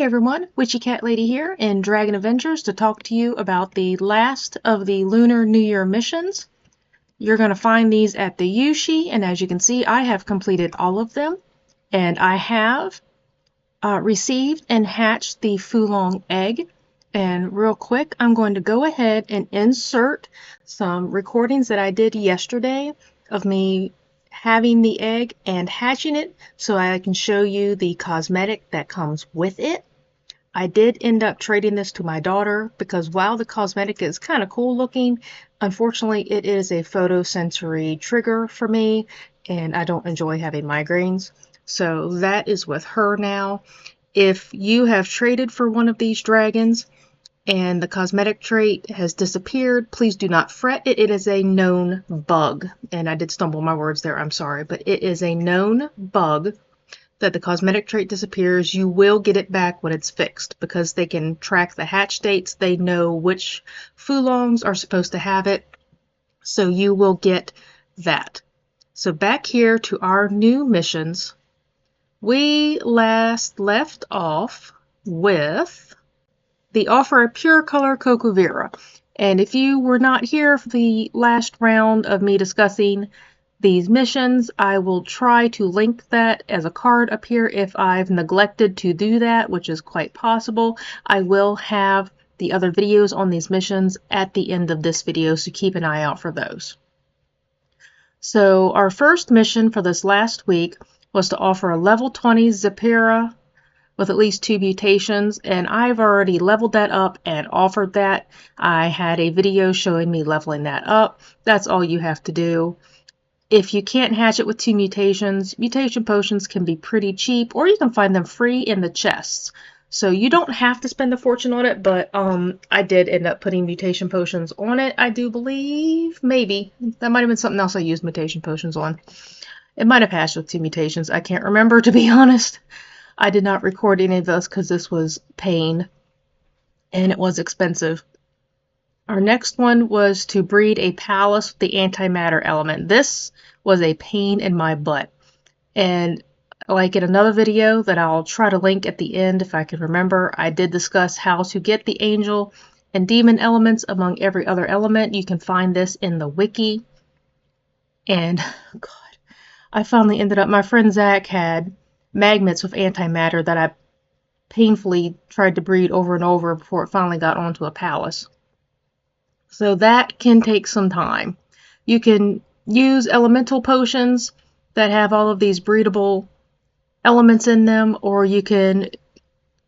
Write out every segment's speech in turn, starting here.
Hey everyone, WitchyCatLady here in Dragon Adventures to talk to you about the last of the Lunar New Year missions. You're going to find these at the Yushi, and as you can see, I have completed all of them, and I have received and hatched the Fulong Egg. And real quick, I'm going to go ahead and insert some recordings that I did yesterday of me having the egg and hatching it so I can show you the cosmetic that comes with it. I did end up trading this to my daughter because while the cosmetic is kind of cool looking, unfortunately it is a photosensory trigger for me and I don't enjoy having migraines. So that is with her now. If you have traded for one of these dragons and the cosmetic trait has disappeared, please do not fret. It is a known bug. And I did stumble my words there, I'm sorry, but it is a known bug that the cosmetic trait disappears. You will get it back when it's fixed because they can track the hatch dates. They know which Fulongs are supposed to have it. So you will get that. So back here to our new missions. We last left off with the offer a pure color Coco Vera. And if you were not here for the last round of me discussing these missions, I will try to link that as a card up here if I've neglected to do that, which is quite possible. I will have the other videos on these missions at the end of this video, so keep an eye out for those. So our first mission for this last week was to offer a level 20 Zephyra with at least 2 mutations, and I've already leveled that up and offered that. I had a video showing me leveling that up. That's all you have to do. If you can't hatch it with 2 mutations, mutation potions can be pretty cheap, or you can find them free in the chests. So you don't have to spend a fortune on it, but I did end up putting mutation potions on it, I do believe. Maybe. That might have been something else I used mutation potions on. It might have hatched with 2 mutations. I can't remember, to be honest. I did not record any of those because this was pain and it was expensive. Our next one was to breed a palace with the antimatter element. This was a pain in my butt. And like in another video that I'll try to link at the end if I can remember, I did discuss how to get the angel and demon elements among every other element. You can find this in the wiki. And God, I finally ended up, my friend Zach had magnets with antimatter that I painfully tried to breed over and over before it finally got onto a palace. So that can take some time. You can use elemental potions that have all of these breedable elements in them, or you can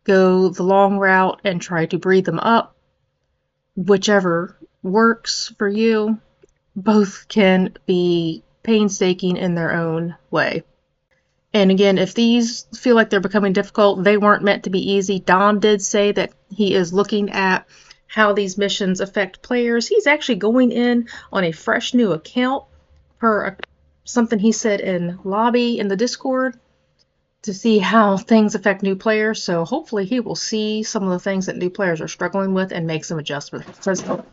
go the long route and try to breed them up. Whichever works for you. Both can be painstaking in their own way. And again, if these feel like they're becoming difficult, they weren't meant to be easy. Dom did say that he is looking at how these missions affect players. He's actually going in on a fresh new account per something he said in lobby in the Discord to see how things affect new players. So hopefully he will see some of the things that new players are struggling with and make some adjustments. So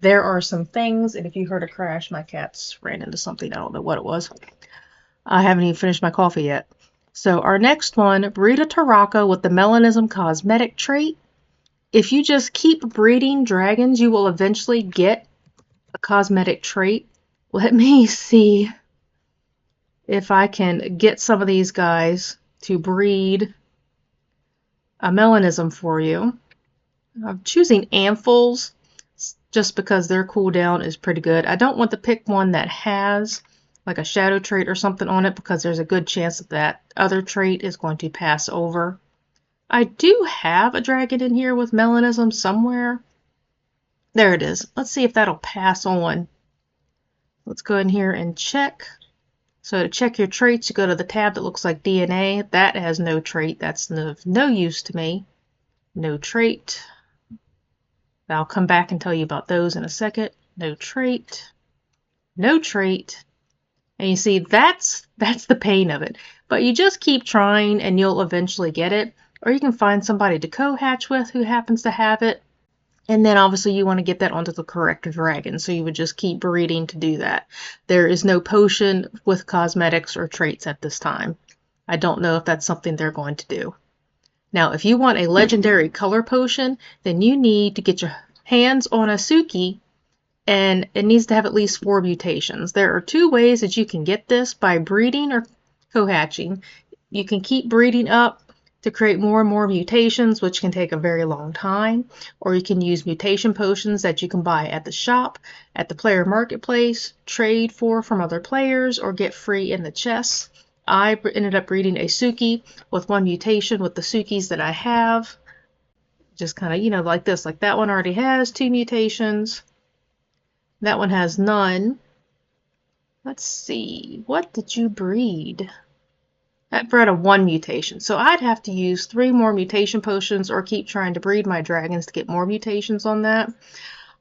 there are some things, and if you heard a crash, my cats ran into something. I don't know what it was. I haven't even finished my coffee yet. So our next one, breed a Taraka with the Melanism cosmetic trait. If you just keep breeding dragons, you will eventually get a cosmetic trait. Let me see if I can get some of these guys to breed a Melanism for you. I'm choosing Amphiles just because their cooldown is pretty good. I don't want to pick one that has like a shadow trait or something on it because there's a good chance that that other trait is going to pass over. I do have a dragon in here with Melanism somewhere. There it is. Let's see if that'll pass on. Let's go in here and check. So to check your traits, you go to the tab that looks like DNA. That has no trait. That's of no use to me. No trait. I'll come back and tell you about those in a second. No trait. No trait. And you see, that's the pain of it. But you just keep trying and you'll eventually get it. Or you can find somebody to co-hatch with who happens to have it. And then obviously you want to get that onto the correct dragon. So you would just keep breeding to do that. There is no potion with cosmetics or traits at this time. I don't know if that's something they're going to do. Now, if you want a legendary color potion, then you need to get your hands on a Suki, and it needs to have at least 4 mutations. There are 2 ways that you can get this: by breeding or co-hatching. You can keep breeding up to create more and more mutations, which can take a very long time, or you can use mutation potions that you can buy at the shop, at the player marketplace, trade for from other players, or get free in the chests. I ended up breeding a Suki with 1 mutation with the Sukis that I have. Just kind of, you know, like this. Like that one already has 2 mutations. That one has none. Let's see. What did you breed? That bred a 1 mutation. So I'd have to use 3 more mutation potions or keep trying to breed my dragons to get more mutations on that.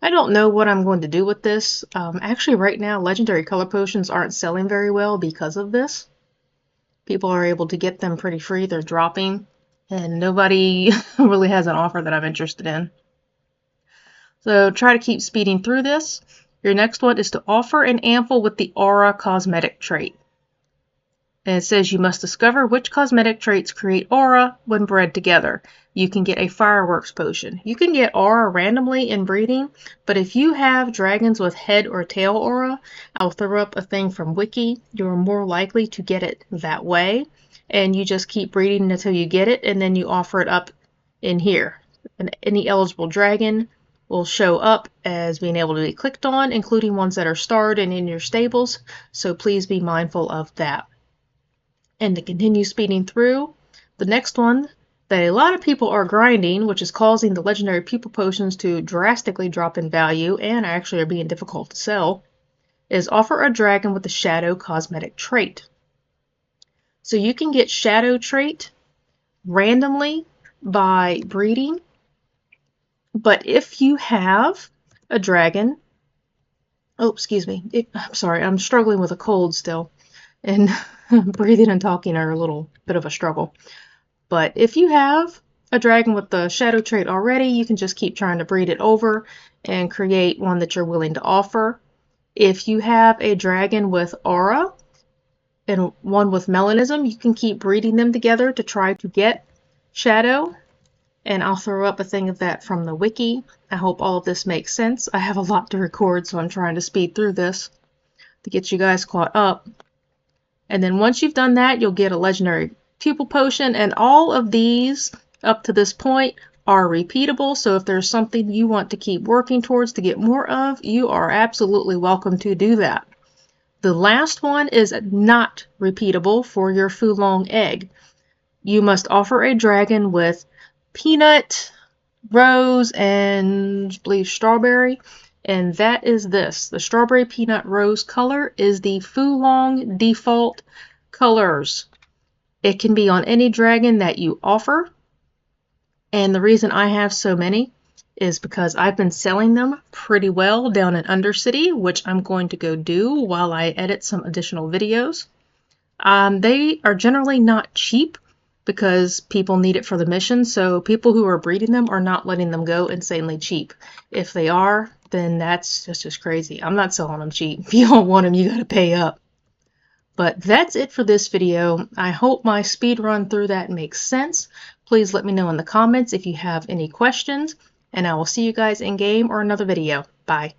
I don't know what I'm going to do with this. Actually, right now, legendary color potions aren't selling very well because of this. People are able to get them pretty free. They're dropping, and nobody really has an offer that I'm interested in. So try to keep speeding through this. Your next one is to offer an amphel with the Aura cosmetic trait. And it says you must discover which cosmetic traits create aura when bred together. You can get a fireworks potion. You can get aura randomly in breeding, but if you have dragons with head or tail aura, I'll throw up a thing from Wiki. You're more likely to get it that way. And you just keep breeding until you get it, and then you offer it up in here. And any eligible dragon will show up as being able to be clicked on, including ones that are starred and in your stables. So please be mindful of that. And to continue speeding through, the next one that a lot of people are grinding, which is causing the legendary pupil potions to drastically drop in value and actually are being difficult to sell, is offer a dragon with the Shadow cosmetic trait. So you can get Shadow trait randomly by breeding, but if you have a dragon, I'm sorry, I'm struggling with a cold still, and breathing and talking are a little bit of a struggle. But if you have a dragon with the Shadow trait already, you can just keep trying to breed it over and create one that you're willing to offer. If you have a dragon with aura and one with melanism, you can keep breeding them together to try to get Shadow. And I'll throw up a thing of that from the wiki. I hope all of this makes sense. I have a lot to record, so I'm trying to speed through this to get you guys caught up. And then once you've done that, you'll get a legendary pupil potion, and all of these up to this point are repeatable. So if there's something you want to keep working towards to get more of, you are absolutely welcome to do that. The last one is not repeatable for your Fulong Egg. You must offer a dragon with peanut, rose, and I believe strawberry. And that is this. The strawberry peanut rose color is the Fulong default colors. It can be on any dragon that you offer. And the reason I have so many is because I've been selling them pretty well down in Undercity, which I'm going to go do while I edit some additional videos. They are generally not cheap because people need it for the mission, so people who are breeding them are not letting them go insanely cheap. If they are, then that's just crazy. I'm not selling them cheap. If you don't want them, you gotta pay up. But that's it for this video. I hope my speed run through that makes sense. Please let me know in the comments if you have any questions, and I will see you guys in game or another video. Bye.